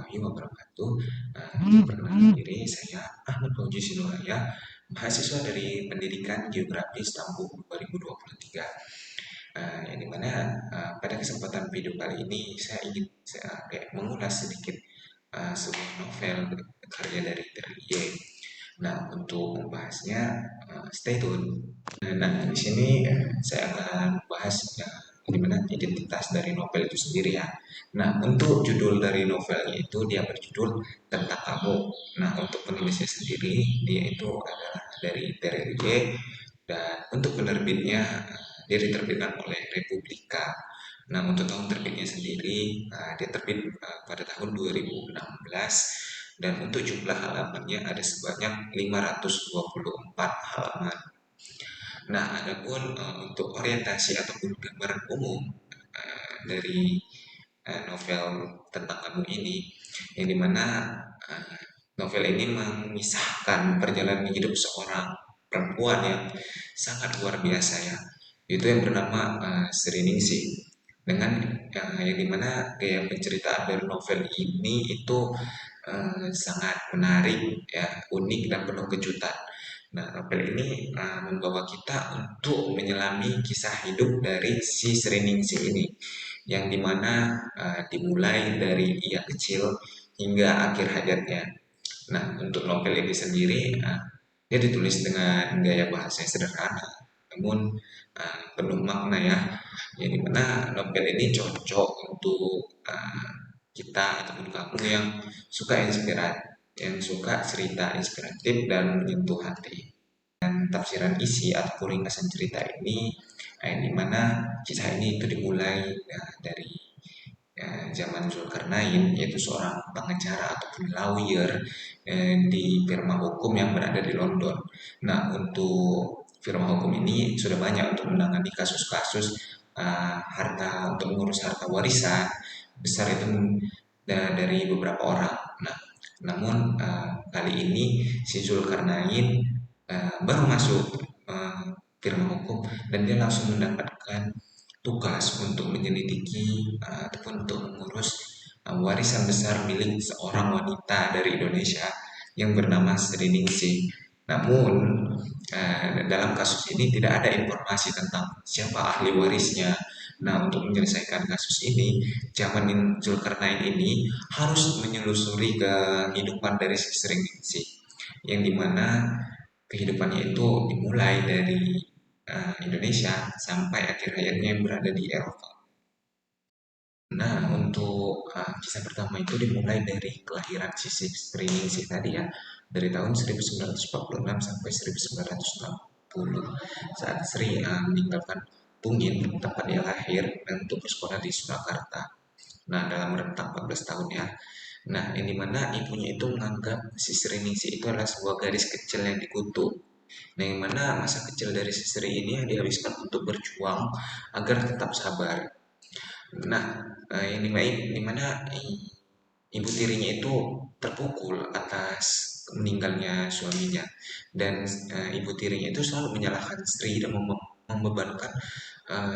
warahmatullahi wabarakatuh. Perkenalkan diri, saya Ahmad Fauzi Sinuhaya, mahasiswa dari Pendidikan Geografi Stampu 2023. Yang dimana pada kesempatan video kali ini saya ingin kayak mengulas sedikit sebuah novel karya dari Terelie. Nah, untuk membahasnya, stay tune. Nah, di sini saya akan bahas di mana identitas dari novel itu sendiri ya. Nah, untuk judul dari novelnya itu dia berjudul Tentang Kamu. Nah, untuk penulisnya sendiri dia itu adalah dari Terelie dan untuk penerbitnya dia diterbitkan oleh Republika. Nah, untuk tahun terbitnya sendiri dia terbit pada tahun 2016 dan untuk jumlah halamannya ada sebanyak 524 halaman. Nah, adapun untuk orientasi ataupun gambaran umum dari novel Tentang Kamu ini, yang dimana uh, novel ini mengisahkan perjalanan hidup seorang perempuan yang sangat luar biasa ya, itu yang bernama Sri Ningsih. Dengan yang dimana gaya penceritaan dari novel ini itu sangat menarik ya, unik dan penuh kejutan. Nah, novel ini membawa kita untuk menyelami kisah hidup dari si Sriningsih ini, yang dimana dimulai dari ia kecil hingga akhir hayatnya. Nah, untuk novel ini sendiri, dia ditulis dengan gaya bahasa yang sederhana, namun penuh makna ya, yang dimana novel ini cocok untuk kita ataupun kamu yang suka inspirasi, yang suka cerita inspiratif dan menyentuh hati. Dan tafsiran isi atau ringkasan cerita ini, di mana kisah ini itu dimulai dari zaman Zulkarnain, yaitu seorang pengacara ataupun lawyer di firma hukum yang berada di London. Nah, untuk firma hukum ini sudah banyak untuk menangani kasus-kasus harta, untuk mengurus harta warisan besar itu dari beberapa orang. Nah, namun kali ini si Zulkarnain baru masuk firma hukum dan dia langsung mendapatkan tugas untuk menyelidiki ataupun untuk mengurus warisan besar milik seorang wanita dari Indonesia yang bernama Sri Ningsih. Namun dalam kasus ini tidak ada informasi tentang siapa ahli warisnya. Nah, untuk menyelesaikan kasus ini, zaman Zulkarnain ini harus menyelusuri kehidupan dari si Sri Ningsih, yang dimana kehidupannya itu dimulai dari Indonesia sampai akhir hayatnya yang berada di Eropa. Nah, untuk kisah pertama itu dimulai dari kelahiran sisi Ningsih tadi ya, dari tahun 1946 sampai 1960 saat Sri meninggalkan Bungin, tempat dia lahir, dan untuk bersekolah di Surakarta. Nah, dalam rentang 14 tahun ya. Nah, yang dimana ibunya itu menganggap si Ningsih itu adalah sebuah gadis kecil yang dikutuk. Nah, yang mana masa kecil dari si Sri ini yang dihabiskan untuk berjuang agar tetap sabar. Nah, yang dimana ibu tirinya itu terpukul atas meninggalnya suaminya, dan ibu tirinya itu selalu menyalahkan Sri dan membebankan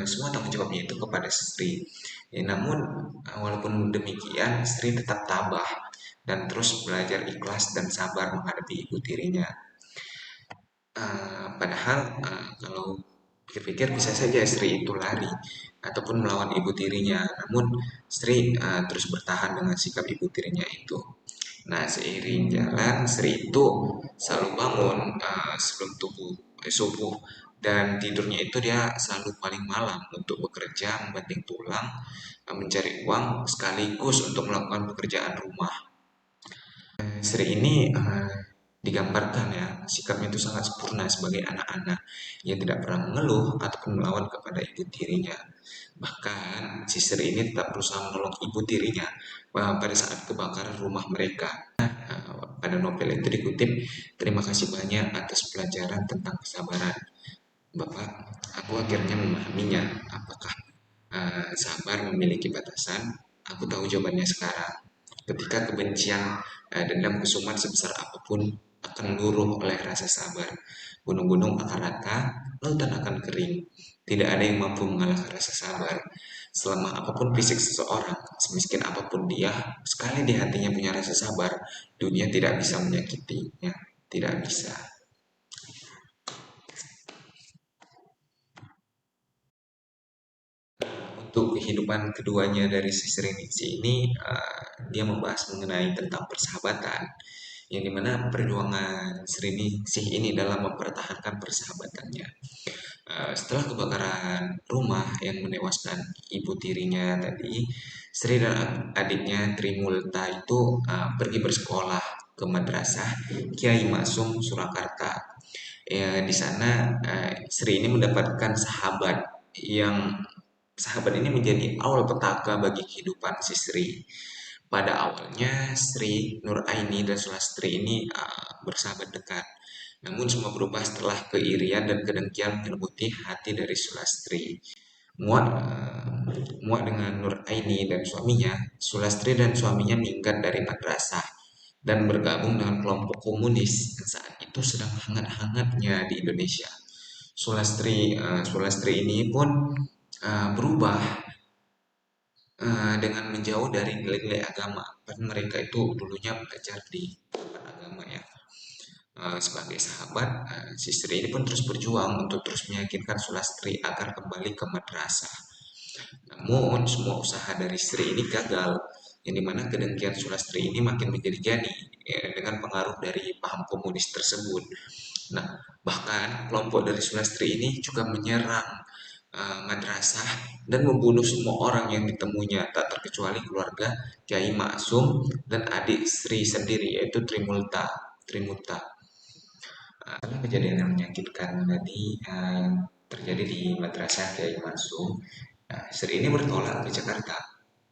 semua tanggung jawabnya itu kepada Sri. Ya, namun walaupun demikian Sri tetap tabah dan terus belajar ikhlas dan sabar menghadapi ibu tirinya. Padahal kalau pikir-pikir bisa saja Sri itu lari ataupun melawan ibu tirinya, namun Sri terus bertahan dengan sikap ibu tirinya itu. Nah, seiring jalan Sri itu selalu bangun sebelum subuh, dan tidurnya itu dia selalu paling malam untuk bekerja, membanting tulang, mencari uang sekaligus untuk melakukan pekerjaan rumah. Sri ini digambarkan ya, sikapnya itu sangat sempurna sebagai anak-anak yang tidak pernah mengeluh ataupun melawan kepada ibu tirinya. Bahkan si Sri ini tetap berusaha menolong ibu tirinya pada saat kebakaran rumah mereka. Pada novel itu dikutip, terima kasih banyak atas pelajaran tentang kesabaran. Bapak, aku akhirnya memahaminya. Apakah sabar memiliki batasan? Aku tahu jawabannya sekarang. Ketika kebencian dendam kesumat sebesar apapun akan luruh oleh rasa sabar. Gunung-gunung akan rata, lautan akan kering. Tidak ada yang mampu mengalahkan rasa sabar. Selama apapun fisik seseorang, semiskin apapun dia, sekali di hatinya punya rasa sabar, dunia tidak bisa menyakitinya. Tidak bisa. Untuk kehidupan keduanya dari si Sriningsih ini, dia membahas mengenai tentang persahabatan, yang dimana perjuangan Sriningsih ini dalam mempertahankan persahabatannya. Setelah kebakaran rumah yang menewaskan ibu tirinya tadi, Sri dan adiknya Trimulta itu pergi bersekolah ke madrasah Kiai Maksum Surakarta. Ya, di sana Sri ini mendapatkan yang sahabat ini menjadi awal petaka bagi kehidupan si Sri. Pada awalnya Sri, Nuraini, dan Sulastri ini bersahabat dekat. Namun semua berubah setelah keirian dan kedengkian menyelimuti hati dari Sulastri. Muak dengan Nuraini dan suaminya, Sulastri dan suaminya minggat dari madrasah dan bergabung dengan kelompok komunis yang saat itu sedang hangat-hangatnya di Indonesia. Sulastri ini pun berubah dengan menjauh dari nilai-nilai agama. Kan mereka itu dulunya belajar di tempat agama ya. Sebagai sahabat, si Sri ini pun terus berjuang untuk terus meyakinkan Sulastri agar kembali ke madrasah. Namun semua usaha dari Sri ini gagal, yang dimana kedengkian Sulastri ini makin menjadi-jadi ya, dengan pengaruh dari paham komunis tersebut. Nah, bahkan kelompok dari Sulastri ini juga menyerang madrasah dan membunuh semua orang yang ditemunya, tak terkecuali keluarga Kiai Maksum dan adik Sri sendiri, yaitu Trimulta. Trimuta. Setelah kejadian yang menyakitkan tadi terjadi di madrasah Kiai Maksum, Sri ini bertolak ke Jakarta.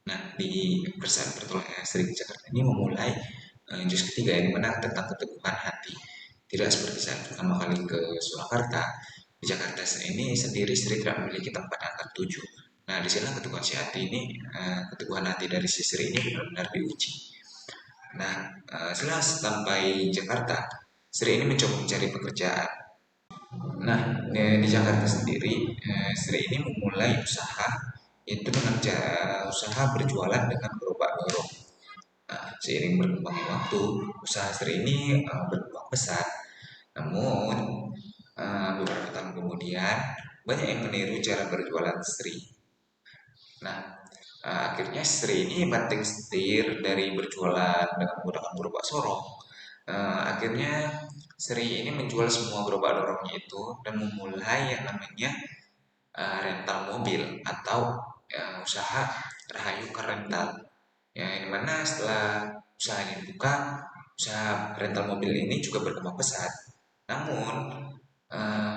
Nah, di persaat bertolaknya Sri ke Jakarta ini memulai juz ketiga yang mana tentang keteguhan hati. Tidak seperti saat pertama kali ke Surakarta, di Jakarta ini sendiri Sri tidak memiliki tempat angkat tuju. Nah, di sana keteguhan hati dari si Sri ini benar-benar diuji. Nah, setelah sampai Jakarta, Sri ini mencoba mencari pekerjaan. Nah, di Jakarta sendiri, Sri ini memulai usaha itu dengan usaha berjualan dengan gerobak dorong. Nah, seiring berkembangnya waktu, usaha Sri ini berkembang pesat. Namun, beberapa tahun kemudian, banyak yang meniru cara berjualan Sri. Nah, akhirnya Sri ini banting setir dari berjualan dengan menggunakan gerobak sorong. Akhirnya Sri ini menjual semua gerobak dorongnya itu dan memulai yang namanya rental mobil atau usaha Rahayu Car Rental. Ya, yang mana setelah usaha ini dibuka, usaha rental mobil ini juga berkembang pesat. Namun, eh,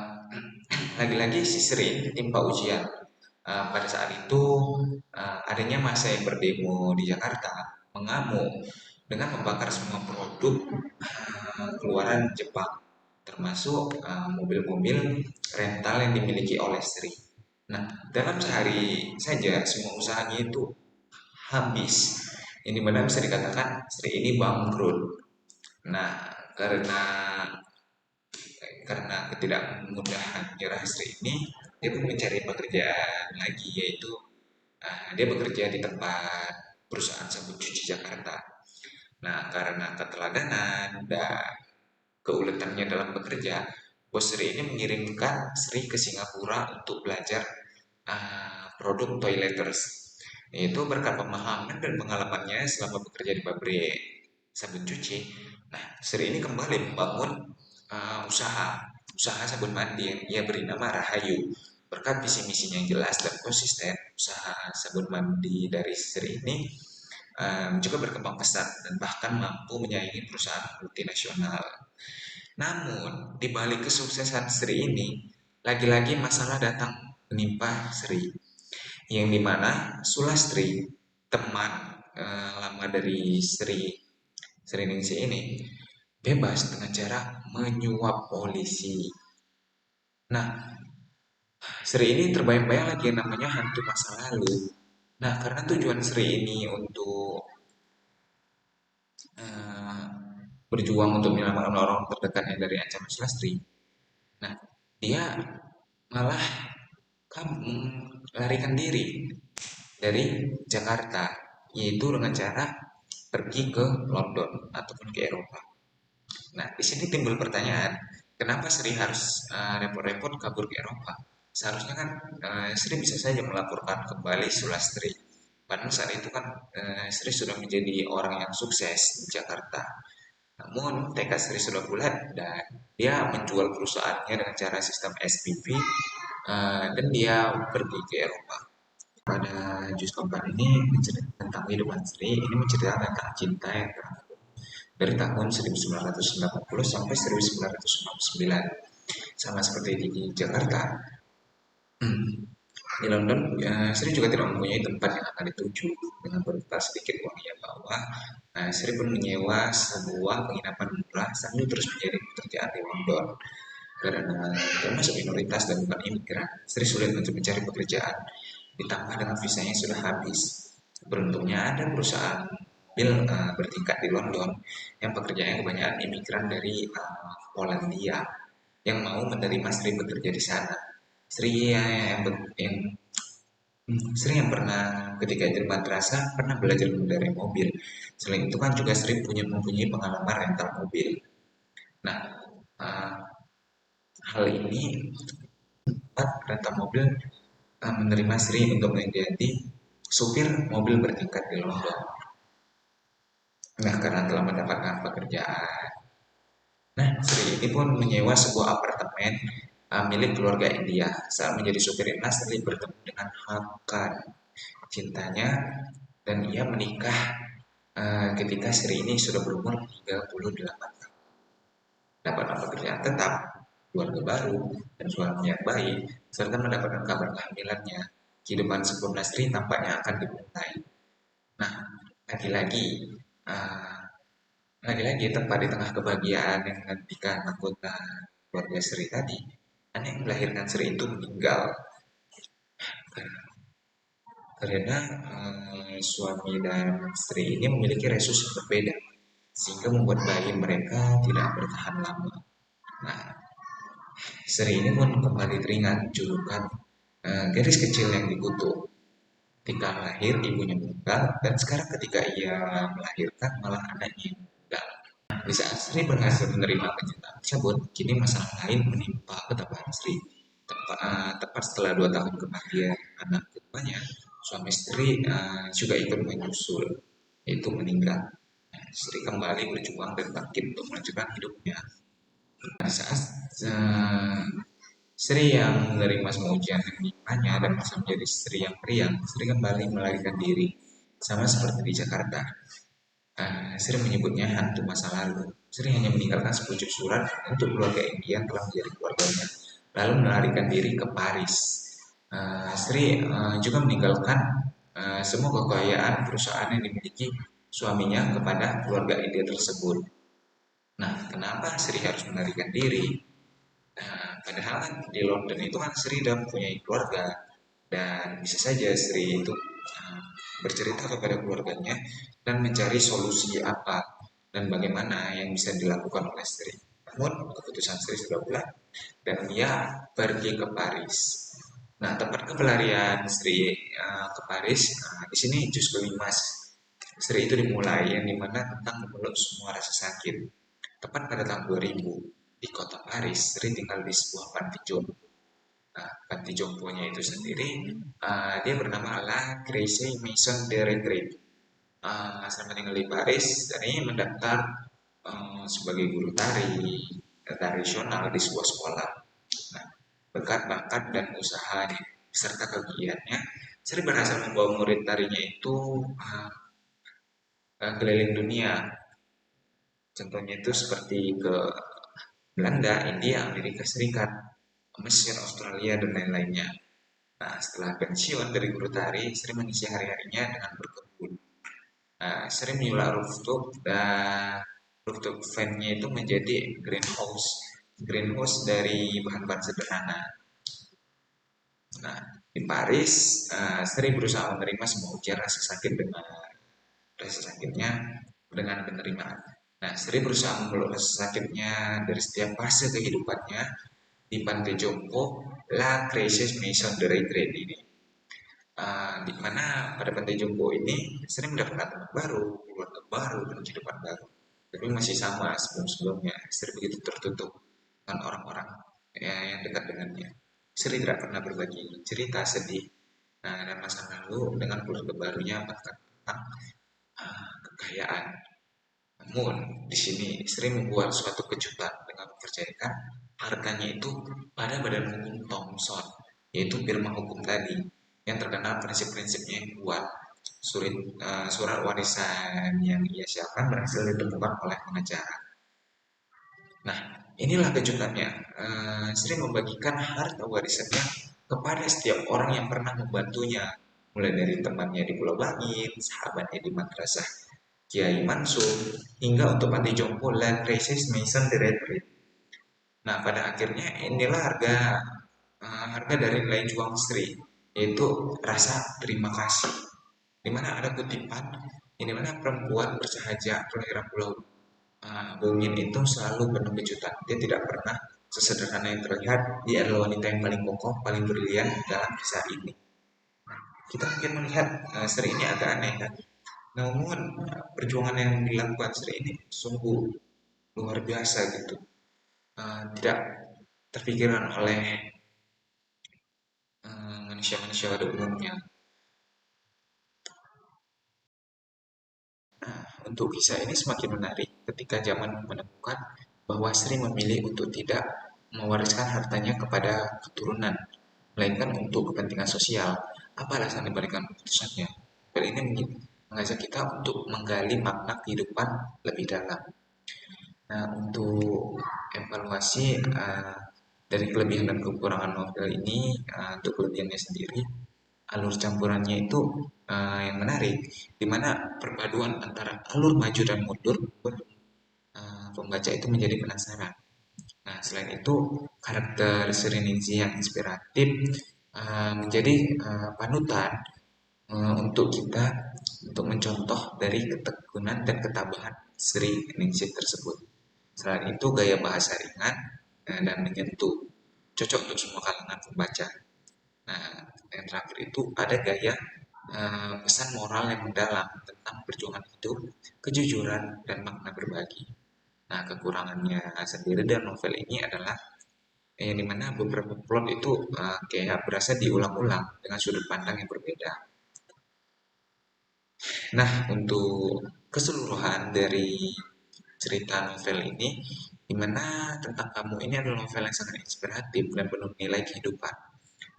lagi-lagi si Sri ditimpa ujian. Pada saat itu, adanya masa yang berdemo di Jakarta mengamuk dengan membakar semua produk keluaran Jepang, termasuk mobil-mobil rental yang dimiliki oleh Sri. Nah, dalam sehari saja semua usahanya itu habis. Ini benar bisa dikatakan Sri ini bangkrut. Nah, karena karena ketidakmudahan nyerah Sri ini, dia pun mencari pekerjaan lagi, yaitu dia bekerja di tempat perusahaan sabun cuci Jakarta. Nah, karena keteladanan dan keuletannya dalam bekerja, bos Sri ini mengirimkan Sri ke Singapura untuk belajar produk toileters. Itu berkat pemahaman dan pengalamannya selama bekerja di pabrik sabun cuci. Nah, Sri ini kembali membangun usaha sabun mandi yang ia beri nama Rahayu. Berkat visi misinya yang jelas dan konsisten, usaha sabun mandi dari Sri ini juga berkembang pesat dan bahkan mampu menyaingi perusahaan multinasional. Namun, di balik kesuksesan Sri ini, lagi-lagi masalah datang menimpa Sri, yang dimana Sulastri, teman lama dari Sri Ningsih ini, bebas dengan cara menyuap polisi. Nah, Sri ini terbayang-bayang lagi yang namanya hantu masa lalu. Nah, karena tujuan Sri ini untuk eh, berjuang untuk menyelamatkan orang terdekatnya dari ancaman Sulastri. Nah, dia malah melarikan diri dari Jakarta, yaitu dengan cara pergi ke London ataupun ke Eropa. Nah, di sini timbul pertanyaan, kenapa Sri harus repot-repot kabur ke Eropa? Seharusnya kan Sri bisa saja melaporkan kembali Sulastri. Padahal saat itu kan Sri sudah menjadi orang yang sukses di Jakarta. Namun tekad Sri sudah bulat dan dia menjual perusahaannya dengan cara sistem SPV dan dia pergi ke Eropa. Pada juz keempat ini menceritakan tentang kehidupan Sri, ini menceritakan tentang cinta yang dari tahun 1980 sampai 1999. Sama seperti di Jakarta, di London, Sri juga tidak mempunyai tempat yang akan dituju. Dengan berbekal sedikit uang yang bawa, Sri pun menyewa sebuah penginapan murah sambil terus mencari pekerjaan di London. Karena termasuk minoritas dan bukan imigran, Sri sulit untuk mencari pekerjaan. Ditambah dengan visanya sudah habis. Beruntungnya ada perusahaan mobil bertingkat di London yang pekerjaannya kebanyakan imigran dari Polandia yang mau menerima Sri bekerja di sana. Sri yang Sri yang pernah ketika di madrasah pernah belajar mengendarai mobil. Selain itu kan juga Sri mempunyai pengalaman rental mobil. Nah, uh, hal ini membuat rental mobil menerima Sri untuk menjadi supir mobil bertingkat di London. Nah, karena telah mendapatkan pekerjaan. Nah, Sri ini pun menyewa sebuah apartemen milik keluarga India. Saat menjadi supir ini, Sri bertemu dengan Hakan, cintanya, dan ia menikah ketika Sri ini sudah berumur 38 tahun. Dapat pekerjaan tetap, keluarga baru, dan suami yang baik, serta mendapatkan kabar kehamilannya. Kehidupan sempurna Sri tampaknya akan dimulai. Nah, lagi-lagi, uh, lagi-lagi tepat di tengah kebahagiaan yang menantikan anggota keluarga Sri tadi, anak yang melahirkan Sri itu meninggal karena suami dan istri ini memiliki resus yang berbeda, sehingga membuat bayi mereka tidak bertahan lama. Nah, Sri ini pun kembali teringat julukan gadis kecil yang dikutuk. Ketika lahir ibunya meninggal, dan sekarang ketika ia melahirkan malah anaknya yang meninggal. Di saat Sri berhasil menerima kenyataan tersebut, kini masalah lain menimpa ketabahan Sri. Tepat setelah 2 tahun kebahagiaan anak keduanya, suami Sri juga ikut menyusul, yaitu meninggal. Sri kembali berjuang dan bangkit untuk melanjutkan hidupnya. Pada saat Sri yang menerima semua ujian yang ditimpanya dan bisa menjadi Sri yang periang, Sri kembali melarikan diri, sama seperti di Jakarta. Sri menyebutnya hantu masa lalu. Sri hanya meninggalkan sepucuk surat untuk keluarga India yang telah menjadi keluarganya, lalu melarikan diri ke Paris. Sri juga meninggalkan semua kekayaan perusahaan yang dimiliki suaminya kepada keluarga India tersebut. Nah, kenapa Sri harus melarikan diri? Padahal kan di London itu kan Sri sudah mempunyai keluarga dan bisa saja Sri itu bercerita kepada keluarganya dan mencari solusi apa dan bagaimana yang bisa dilakukan oleh Sri. Namun keputusan Sri sudah bulat dan dia pergi ke Paris. Nah, tempat pelarian Sri ke Paris, di sini juz kelima Sri itu dimulai yang dimana tentang memeluk semua rasa sakit. Tepat pada tahun 2000 di kota Paris, Sri tinggal di sebuah panti jompo. Nah, panti jomponya itu sendiri, dia bernama La Grace Maison de Retreat. Selama tinggal di Paris, dan ini mendaftar sebagai guru tari tradisional di sebuah sekolah. Nah, berkat bakat dan usahanya serta kegiatannya, Sri berhasil membawa murid tarinya itu keliling dunia. Contohnya itu seperti ke Belanda, India, Amerika Serikat, Mesir, Australia, dan lain-lainnya. Nah, setelah pensiun dari guru tari, Sri mengisi hari-harinya dengan berkebun. Sri menyulap rooftop dan rooftop fan-nya itu menjadi greenhouse. Greenhouse dari bahan-bahan sederhana. Nah, di Paris, Sri berusaha menerima semua ujian rasa sakit dengan rasa sakitnya dengan penerimaan. Nah, Sri berusaha memeluk rasa sakitnya dari setiap fase kehidupannya di Pantai Jompo, La Crisis Maison de Retraite ini. Di mana pada Pantai Jompo ini sering mendapatkan teman baru, keluarga baru, dan kehidupan baru. Tapi masih sama sebelum-sebelumnya, Sri begitu tertutup dengan orang-orang ya, yang dekat dengannya. Sri tidak pernah berbagi cerita sedih dan masa lalu dengan keluarga barunya bahkan tentang kekayaan. Namun, di sini Sri membuat suatu kejutan dengan mempercayakan hartanya itu pada Badan Hukum Thomson, yaitu firma hukum tadi, yang terkenal prinsip-prinsipnya yang kuat. Surat warisan yang ia siapkan berhasil ditemukan oleh pengacara. Nah, inilah kejutannya. Sri membagikan harta warisannya kepada setiap orang yang pernah membantunya, mulai dari temannya di Pulau Bangit, sahabatnya di madrasah Kiai Mansur, hingga untuk panti jompo La Crisis Maison de Retreat. Nah, pada akhirnya inilah harga dari nilai juang Sri, yaitu rasa terima kasih. Di mana ada kutipan, ini mana perempuan bersahaja kelahiran Pulau Bungin itu selalu penuh kejutan. Dia tidak pernah sesederhana yang terlihat. Dia adalah wanita yang paling kokoh, paling brilian dalam kisah ini. Kita mungkin melihat Sri ini agak aneh kan. Namun perjuangan yang dilakukan Sri ini sungguh luar biasa gitu. Tidak terpikirkan oleh manusia-manusia pada umumnya. Nah, untuk kisah ini semakin menarik ketika zaman menemukan bahwa Sri memilih untuk tidak mewariskan hartanya kepada keturunan, melainkan untuk kepentingan sosial. Apa alasan diberikan keputusannya? Hal ini mengajak kita untuk menggali makna kehidupan lebih dalam. Nah, untuk evaluasi dari kelebihan dan kekurangan novel ini, untuk kelebihannya sendiri, alur campurannya itu yang menarik, di mana perpaduan antara alur maju dan mundur pembaca itu menjadi penasaran. Nah, selain itu, karakter Serenity yang inspiratif menjadi panutan untuk kita untuk mencontoh dari ketekunan dan ketabahan Sri Ningsih tersebut. Selain itu, gaya bahasa ringan dan menyentuh, cocok untuk semua kalangan pembaca. Nah, yang terakhir itu ada gaya pesan moral yang mendalam tentang perjuangan hidup, kejujuran, dan makna berbagi. Nah, kekurangannya sendiri dari novel ini adalah yang dimana beberapa plot itu kayak berasa diulang-ulang dengan sudut pandang yang berbeda. Nah, untuk keseluruhan dari cerita novel ini, dimana tentang kamu ini adalah novel yang sangat inspiratif dan penuh nilai kehidupan.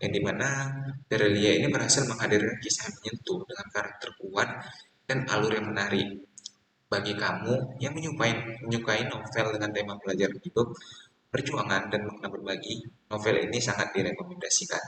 Yang dimana Terelia ini berhasil menghadirkan kisah yang menyentuh dengan karakter kuat dan alur yang menarik. Bagi kamu yang menyukai novel dengan tema pelajaran hidup, perjuangan, dan makna berbagi, novel ini sangat direkomendasikan.